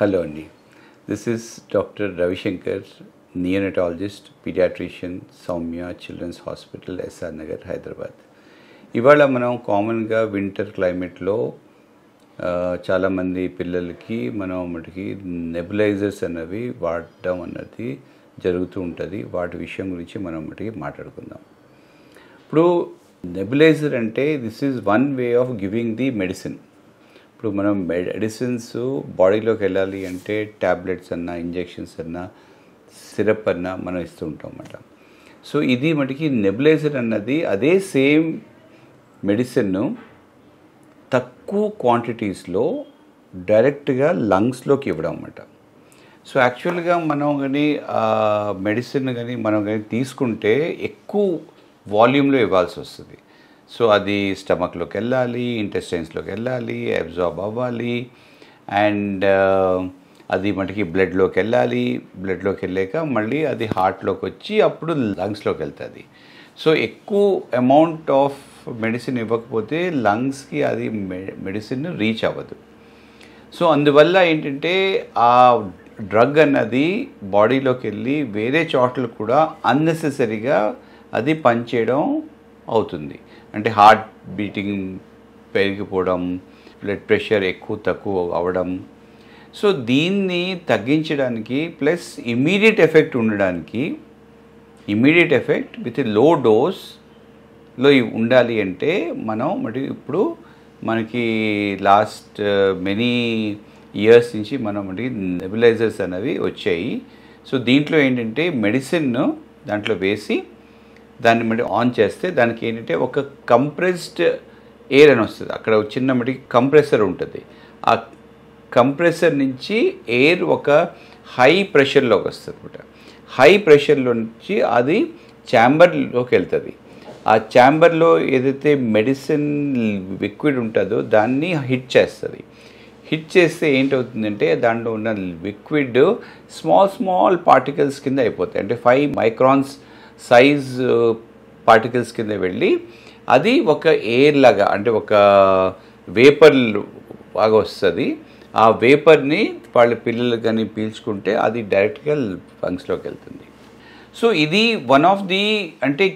Hello Andy. This is Dr. Ravi Shankar, neonatologist, pediatrician, Soumya Children's Hospital, SR Nagar, Hyderabad. ఇవాళ మనం కామన్గా winter క్లైమేట్లో చాలామంది పిల్లలకి మనం మటుకి నెబులైజర్స్ అనేవి వాడడం అన్నది జరుగుతూ ఉంటుంది. వాటి విషయం గురించి మనం మటుకి మాట్లాడుకుందాం. ఇప్పుడు నెబులైజర్ అంటే this is one way of giving the medicine. ఇప్పుడు మనం మెడిసిన్స్ బాడీలోకి వెళ్ళాలి అంటే ట్యాబ్లెట్స్ అన్నా, ఇంజెక్షన్స్ అన్నా, సిరప్ అన్నా మనం ఇస్తూ ఉంటాం అన్నమాట. సో ఇది మటుకి నెబులైజర్ అన్నది అదే సేమ్ మెడిసిన్ను తక్కువ క్వాంటిటీస్లో డైరెక్ట్గా లంగ్స్లోకి ఇవ్వడం అన్నమాట. సో యాక్చువల్గా మనం కానీ మెడిసిన్ కానీ మనం కానీ తీసుకుంటే ఎక్కువ వాల్యూమ్లో ఇవ్వాల్సి వస్తుంది. సో అది స్టమక్లోకి వెళ్ళాలి, ఇంటెస్టైన్స్లోకి వెళ్ళాలి, అబ్జార్బ్ అవ్వాలి, అండ్ అది మటుకి బ్లడ్లోకి వెళ్ళాలి. బ్లడ్లోకి వెళ్ళాక మళ్ళీ అది హార్ట్లోకి వచ్చి అప్పుడు లంగ్స్లోకి వెళ్తుంది. సో ఎక్కువ అమౌంట్ ఆఫ్ మెడిసిన్ ఇవ్వకపోతే లంగ్స్కి అది మెడిసిన్ రీచ్ అవ్వదు. సో అందువల్ల ఏంటంటే ఆ డ్రగ్ అన్నది బాడీలోకి వెళ్ళి వేరే చోట్ల కూడా అన్నెసెసరీగా అది పనిచేయడం అవుతుంది. అంటే హార్ట్ బీటింగ్ పెరిగిపోవడం, బ్లడ్ ప్రెషర్ ఎక్కువ తక్కువ అవ్వడం. సో దీన్ని తగ్గించడానికి ప్లస్ ఇమీడియట్ ఎఫెక్ట్ ఉండడానికి, ఇమీడియట్ ఎఫెక్ట్ విత్ లో డోస్లో ఉండాలి అంటే మనం ఇప్పుడు మనకి లాస్ట్ మెనీ ఇయర్స్ నుంచి మనం నెబులైజర్స్ అనేవి వచ్చాయి. సో దీంట్లో ఏంటంటే మెడిసిన్ దాంట్లో వేసి దాన్ని మళ్ళీ ఆన్ చేస్తే దానికి ఏంటంటే ఒక కంప్రెస్డ్ ఎయిర్ అని వస్తుంది. అక్కడ చిన్న మటుకి కంప్రెసర్ ఉంటుంది. ఆ కంప్రెసర్ నుంచి ఎయిర్ ఒక హై ప్రెషర్లోకి వస్తుంది అనమాట. హై ప్రెషర్లో నుంచి అది ఛాంబర్లోకి వెళ్తుంది. ఆ ఛాంబర్లో ఏదైతే మెడిసిన్ లిక్విడ్ ఉంటుందో దాన్ని హిట్ చేస్తుంది. హిట్ చేస్తే ఏంటవుతుందంటే దాంట్లో ఉన్న లిక్విడ్ స్మాల్ పార్టికల్స్ కింద అయిపోతాయి. అంటే 5 మైక్రాన్స్ సైజ్ పార్టికల్స్ కింద వెళ్ళి అది ఒక ఎయిర్ లాగా, అంటే ఒక వేపర్ బాగా వస్తుంది. ఆ వేపర్ని వాళ్ళ పిల్లలు కానీ పీల్చుకుంటే అది డైరెక్ట్గా లంగ్స్లోకి వెళ్తుంది. సో ఇది వన్ ఆఫ్ ది అంటే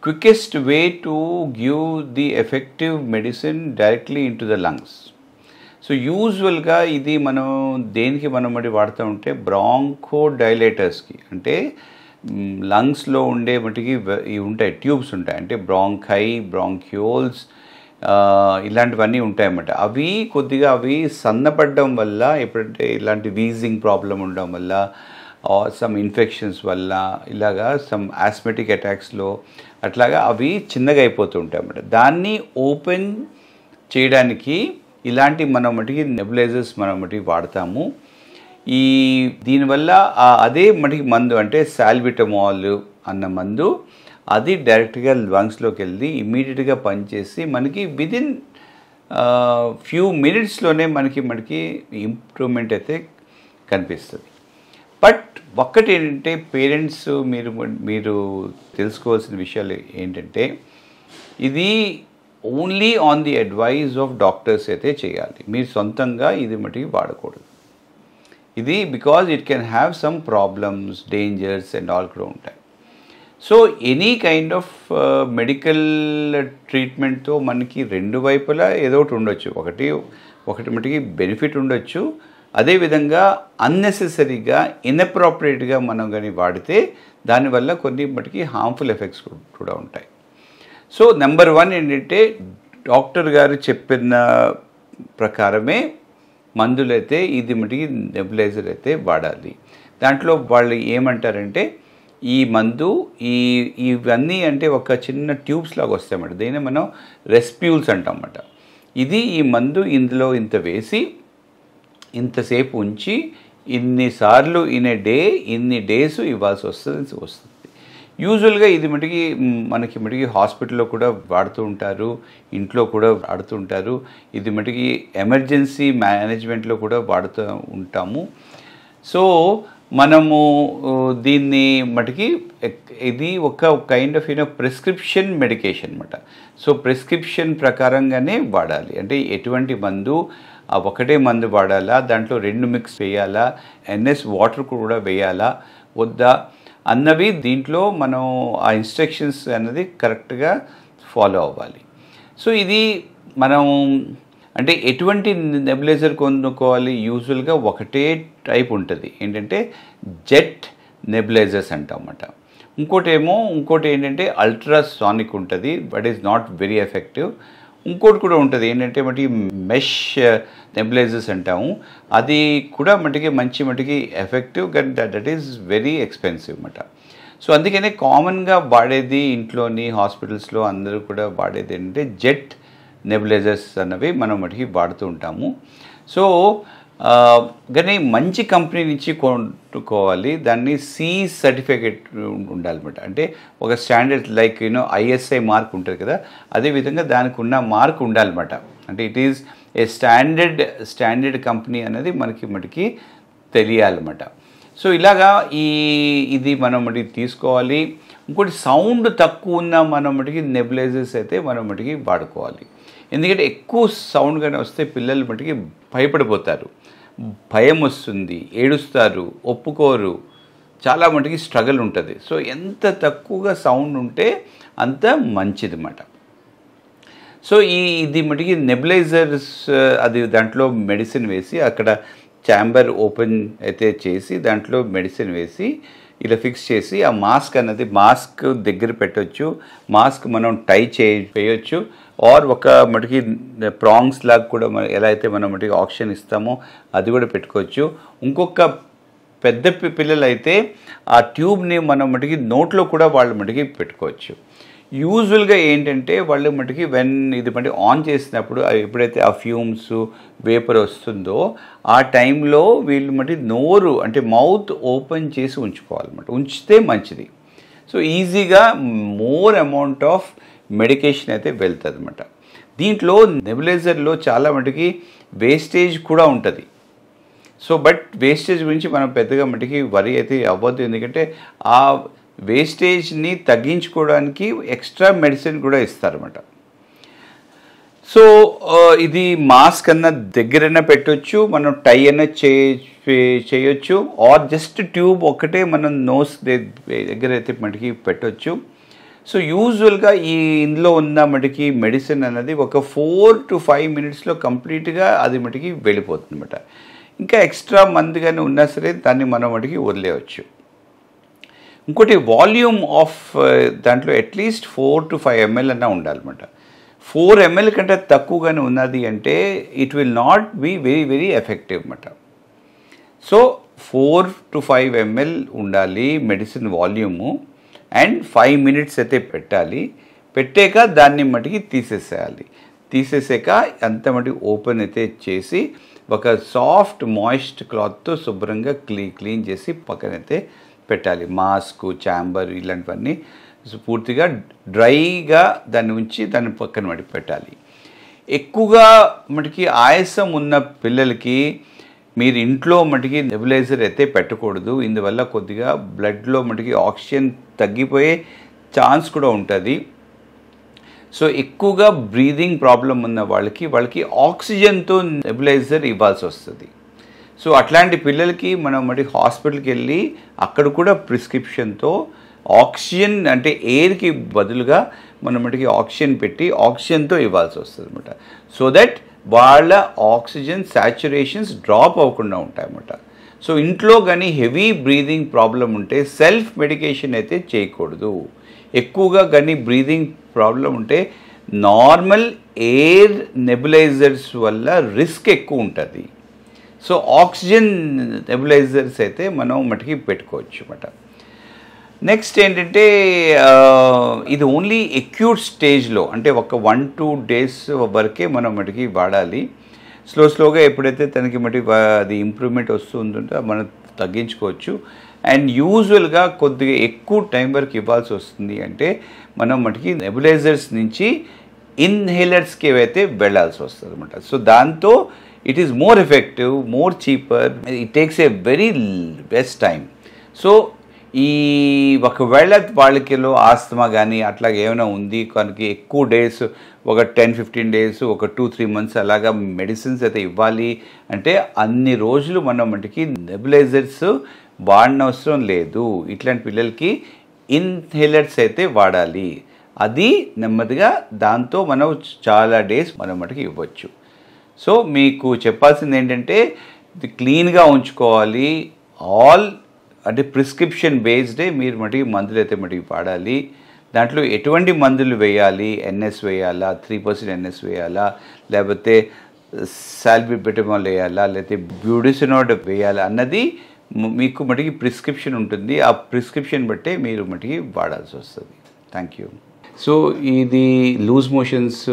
quickest way to give the effective medicine directly in to the lungs. So యూజువల్గా ఇది మనం దేనికి మనం వాడుతూ ఉంటే బ్రాంకో డైలేటర్స్కి, అంటే లంగ్స్లో ఉండే మటుకి ఇవి ఉంటాయి, ట్యూబ్స్ ఉంటాయి, అంటే బ్రాంకై, బ్రాంక్యూల్స్ ఇలాంటివన్నీ ఉంటాయన్నమాట. అవి కొద్దిగా సన్నపడడం వల్ల, ఎప్పుడంటే ఇలాంటి వీజింగ్ ప్రాబ్లం ఉండడం వల్ల, సమ్ ఇన్ఫెక్షన్స్ వల్ల, ఇలాగా సమ్ ఆస్మెటిక్ అటాక్స్లో అట్లాగా అవి చిన్నగా అయిపోతూ ఉంటాయి అన్నమాట. దాన్ని ఓపెన్ చేయడానికి ఇలాంటి మనం మటుకి నెబులైజర్స్ మనం మటుకి వాడతాము. దీనివల్ల అదే మటుకి మందు, అంటే సాల్బిటమాల్ అన్న మందు, అది డైరెక్ట్గా లంగ్స్లోకి వెళ్ళి ఇమ్మీడియట్గా పనిచేసి మనకి విదిన్ ఫ్యూ మినిట్స్లోనే మనకి ఇంప్రూవ్మెంట్ అయితే కనిపిస్తుంది. బట్ ఒక్కటి ఏంటంటే పేరెంట్స్ మీరు తెలుసుకోవాల్సిన విషయాలు ఏంటంటే ఇది only on the advice of doctors అయితే చేయాలి. మీరు సొంతంగా ఇది మటుకి వాడకూడదు. ఇది because it can have some problems, dangers and all కూడా ఉంటాయి. So any kind of medical ట్రీట్మెంట్తో మనకి రెండు వైపులా ఏదో ఒకటి ఉండొచ్చు. ఒకటి మటుకి బెనిఫిట్ ఉండొచ్చు. అదేవిధంగా అన్నెసెసరీగా ఇన్అప్రోప్రియేట్గా మనం కానీ వాడితే దానివల్ల కొన్ని మటుకి హార్మ్ఫుల్ ఎఫెక్ట్స్ కూడా ఉంటాయి. సో నెంబర్ 1 ఏంటంటే డాక్టర్ గారు చెప్పిన ప్రకారమే మందులైతే ఇది మటుకి నెబులైజర్ అయితే వాడాలి. దాంట్లో వాళ్ళు ఏమంటారంటే ఈ మందు ఇవన్నీ అంటే ఒక చిన్న ట్యూబ్స్ లాగా వస్తాయన్నమాట. దీన్ని మనం రెస్ప్యూల్స్ అంటాం అన్నమాట. ఇది ఈ మందు ఇందులో ఇంత వేసి ఇంతసేపు ఉంచి ఇన్నిసార్లు ఇన్ ఏ డే ఇన్ని డేస్ ఇవ్వాల్సి వస్తుంది. యూజువల్గా ఇది మనకి హాస్పిటల్లో కూడా వాడుతూ ఉంటారు, ఇంట్లో కూడా వాడుతూ ఉంటారు. ఇది మటుకి ఎమర్జెన్సీ మేనేజ్మెంట్లో కూడా వాడుతూ ఉంటాము. సో మనము దీన్ని మటుకి ఇది ఒక కైండ్ ఆఫ్ ప్రిస్క్రిప్షన్ మెడికేషన్ అన్నమాట. సో ప్రిస్క్రిప్షన్ ప్రకారంగానే వాడాలి. అంటే ఎటువంటి మందు ఆ ఒకటే మందు వాడాలా, దాంట్లో 2 మిక్స్ వేయాలా, NS వాటర్ కూడా వేయాలా వద్దా అన్నవి దీంట్లో మనం ఆ ఇన్స్ట్రక్షన్స్ అనేది కరెక్ట్గా ఫాలో అవ్వాలి. సో ఇది మనం అంటే ఎటువంటి నెబులైజర్ కొనుక్కోవాలి, యూజువల్గా ఒకటే టైప్ ఉంటుంది, ఏంటంటే జెట్ నెబులైజర్స్ అంటామన్నమాట. ఇంకోటి ఏంటంటే అల్ట్రాసానిక్ ఉంటుంది, but is not very effective. ఇంకోటి కూడా ఉంటుంది ఏంటంటే మటుకి మెష్ నెబులైజర్స్ అంటాము, అది కూడా మటుకి ఎఫెక్టివ్, కానీ దట్ ఈస్ వెరీ ఎక్స్పెన్సివ్ అన్నమాట. సో అందుకనే కామన్గా వాడేది ఇంట్లోని హాస్పిటల్స్లో అందరూ కూడా వాడేది ఏంటంటే జెట్ నెబులైజర్స్ అన్నవి మనం మటుకి వాడుతూ ఉంటాము. సో కానీ మంచి కంపెనీ నుంచి కొనుక్కోవాలి, దాన్ని C సర్టిఫికేట్ ఉండాలన్నమాట. అంటే ఒక స్టాండర్డ్ లైక్ ISI మార్క్ ఉంటుంది కదా, అదేవిధంగా దానికి ఉన్న మార్క్ ఉండాలన్నమాట. అంటే it is a standard company అనేది మనకి తెలియాలన్నమాట. సో ఇలాగా ఇది మనం తీసుకోవాలి. ఇంకోటి సౌండ్ తక్కువ ఉన్న మనం నెబులైజర్స్ అయితే మనం వాడుకోవాలి. ఎందుకంటే ఎక్కువ సౌండ్గానే వస్తే పిల్లలు భయపడిపోతారు, భయం వస్తుంది, ఏడుస్తారు, ఒప్పుకోరు, చాలా స్ట్రగల్ ఉంటుంది. సో ఎంత తక్కువగా సౌండ్ ఉంటే అంత మంచిది అన్నమాట. సో ఇది నెబులైజర్స్ అది దాంట్లో మెడిసిన్ వేసి అక్కడ ఛాంబర్ ఓపెన్ అయితే చేసి దాంట్లో మెడిసిన్ వేసి ఇలా ఫిక్స్ చేసి ఆ మాస్క్ దగ్గర పెట్టవచ్చు, మాస్క్ మనం టై చేయొచ్చు, ఆర్ ఒక ప్రాంగ్స్ లాగా కూడా ఎలా అయితే మనం ఆక్సిజన్ ఇస్తామో అది కూడా పెట్టుకోవచ్చు. ఇంకొక పెద్ద పిల్లలు అయితే ఆ ట్యూబ్ని మనం నోట్లో కూడా వాళ్ళు పెట్టుకోవచ్చు. యూజువల్గా ఏంటంటే వాళ్ళు ఇది ఆన్ చేసినప్పుడు ఎప్పుడైతే ఆ ఫ్యూమ్స్ వేపర్ వస్తుందో ఆ టైంలో వీళ్ళు నోరు అంటే మౌత్ ఓపెన్ చేసి ఉంచుకోవాలన్నమాట, ఉంచితే మంచిది. సో ఈజీగా మోర్ అమౌంట్ ఆఫ్ మెడికేషన్ అయితే వెళ్తుంది అన్నమాట. దీంట్లో నెబులైజర్లో చాలా వేస్టేజ్ కూడా ఉంటుంది. సో బట్ వేస్టేజ్ గురించి మనం పెద్దగా వరి అయితే అవ్వద్దు, ఎందుకంటే ఆ వేస్టేజ్ని తగ్గించుకోవడానికి ఎక్స్ట్రా మెడిసిన్ కూడా ఇస్తారన్నమాట. సో ఇది మాస్క్ అన్న దగ్గరైనా పెట్టవచ్చు, మనం టై అన్న చేయొచ్చు, ఆర్ జస్ట్ ట్యూబ్ ఒకటే మనం నోస్ దగ్గర అయితే పెట్టవచ్చు. సో యూజువల్గా ఇందులో ఉన్న మెడిసిన్ అన్నది ఒక 4 to 5 మినిట్స్లో కంప్లీట్గా అది వెళ్ళిపోతుంది అన్నమాట. ఇంకా ఎక్స్ట్రా మందుగానే ఉన్నా సరే దాన్ని మనం వదిలేయచ్చు. ఇంకోటి వాల్యూమ్ ఆఫ్ దాంట్లో అట్లీస్ట్ 4 to 5 ml అన్నా ఉండాలన్నమాట. 4 ml కంటే తక్కువగానే ఉన్నది అంటే it will not be very very effective అన్నమాట. సో 4 to 5 ml ఉండాలి మెడిసిన్ వాల్యూము, అండ్ 5 minutes అయితే పెట్టాలి. పెట్టాక దాన్ని తీసేసాక అంత ఓపెన్ అయితే చేసి ఒక సాఫ్ట్ మాయిస్ట్ క్లాత్తో శుభ్రంగా క్లీన్ చేసి పక్కనైతే పెట్టాలి. మాస్క్, ఛాంబర్ ఇలాంటివన్నీ పూర్తిగా డ్రైగా దాన్ని ఉంచి దాన్ని పక్కన పెట్టాలి. ఎక్కువగా ఆయాసం ఉన్న పిల్లలకి మీరు ఇంట్లో నెబులైజర్ అయితే పెట్టకూడదు. ఇందువల్ల కొద్దిగా బ్లడ్లో ఆక్సిజన్ తగ్గిపోయే ఛాన్స్ కూడా ఉంటుంది. సో ఎక్కువగా బ్రీదింగ్ ప్రాబ్లం ఉన్న వాళ్ళకి ఆక్సిజన్తో నెబులైజర్ ఇవ్వాల్సి వస్తుంది. సో అట్లాంటి పిల్లలకి మనం హాస్పిటల్కి వెళ్ళి అక్కడ కూడా ప్రిస్క్రిప్షన్తో ఆక్సిజన్ అంటే ఎయిర్కి బదులుగా మనం ఆక్సిజన్ పెట్టి ఆక్సిజన్తో ఇవ్వాల్సి వస్తుంది అన్నమాట. సో దట్ వాళ్ళ ఆక్సిజన్ సాచురేషన్స్ డ్రాప్ అవ్వకుండా ఉంటాయన్నమాట. సో ఇంట్లో కానీ హెవీ బ్రీదింగ్ ప్రాబ్లం ఉంటే సెల్ఫ్ మెడికేషన్ అయితే చేయకూడదు. ఎక్కువగా కానీ బ్రీదింగ్ ప్రాబ్లం ఉంటే నార్మల్ ఎయిర్ నెబులైజర్స్ వల్ల రిస్క్ ఎక్కువ ఉంటుంది. సో ఆక్సిజన్ నెబులైజర్స్ అయితే మనం పెట్టుకోవచ్చు అన్నమాట. నెక్స్ట్ ఏంటంటే ఇది ఓన్లీ అక్యూట్ స్టేజ్లో అంటే ఒక 1-2 days వరకే మనం వాడాలి. స్లోగా ఎప్పుడైతే తనకి అది ఇంప్రూవ్మెంట్ వస్తుందో మనం తగ్గించుకోవచ్చు. అండ్ యూజువల్గా కొద్దిగా ఎక్కువ టైం వరకు ఇవ్వాల్సి వస్తుంది అంటే మనం నెబులైజర్స్ నుంచి ఇన్హేలర్స్కి అయితే వెళ్ళాల్సి వస్తుంది అన్నమాట. సో దాంతో it is more effective, more cheaper, it takes a very less time. So ఈ ఒకవేళ వాళ్ళకిలో ఆస్తమా కానీ అట్లా ఏమైనా ఉంది కనుక ఎక్కువ డేస్ ఒక 10-15 డేస్ ఒక 2-3 మంత్స్ అలాగా మెడిసిన్స్ అయితే ఇవ్వాలి అంటే అన్ని రోజులు మనం మటుకి నెబులైజర్స్ వాడనవసరం లేదు. ఇట్లాంటి పిల్లలకి ఇన్హేలర్స్ అయితే వాడాలి. అది నెమ్మదిగా దాంతో మనం చాలా డేస్ మనం మటుకి ఇవ్వచ్చు. సో మీకు చెప్పాల్సింది ఏంటంటే ఇది క్లీన్గా ఉంచుకోవాలి. అంటే ప్రిస్క్రిప్షన్ బేస్డే మీరు మటుకి మందులు అయితే మటుకి వాడాలి. దాంట్లో ఎటువంటి మందులు వేయాలి, ఎన్ఎస్ వేయాలా, 3% ఎన్ఎస్ వేయాలా, లేకపోతే సాల్బిబెటమాల్ వేయాలా, లేకపోతే బ్యూడిసినోడ్ వేయాలా అన్నది మీకు మటుకి ప్రిస్క్రిప్షన్ ఉంటుంది. ఆ ప్రిస్క్రిప్షన్ బట్టే మీరు మటుకి వాడాల్సి వస్తుంది. Thank you. సో ఇది లూజ్ మోషన్స్,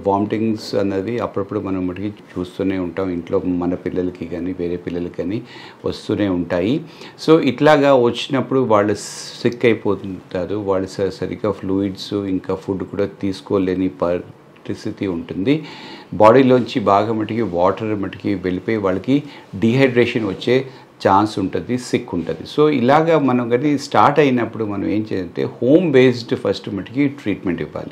వామిటింగ్స్ అన్నది అప్పుడప్పుడు మనం మటుకి చూస్తూనే ఉంటాం. ఇంట్లో మన పిల్లలకి కానీ వేరే పిల్లలకి కానీ వస్తూనే ఉంటాయి. సో ఇట్లాగా వచ్చినప్పుడు వాళ్ళు సిక్ అయిపోతుంటారు. వాళ్ళు సరిగ్గా ఫ్లూయిడ్స్ ఇంకా ఫుడ్ కూడా తీసుకోలేని పరిస్థితి ఉంటుంది. బాడీలోంచి బాగా మటుకి వాటర్ మటుకి వెళ్ళిపోయి వాళ్ళకి డీహైడ్రేషన్ వచ్చే ఛాన్స్ ఉంటుంది, సిక్ ఉంటుంది. సో ఇలాగా మనం కానీ స్టార్ట్ అయినప్పుడు మనం ఏం చేయాలంటే హోమ్ బేస్డ్ ఫస్ట్ మటుకి ట్రీట్మెంట్ ఇవ్వాలి.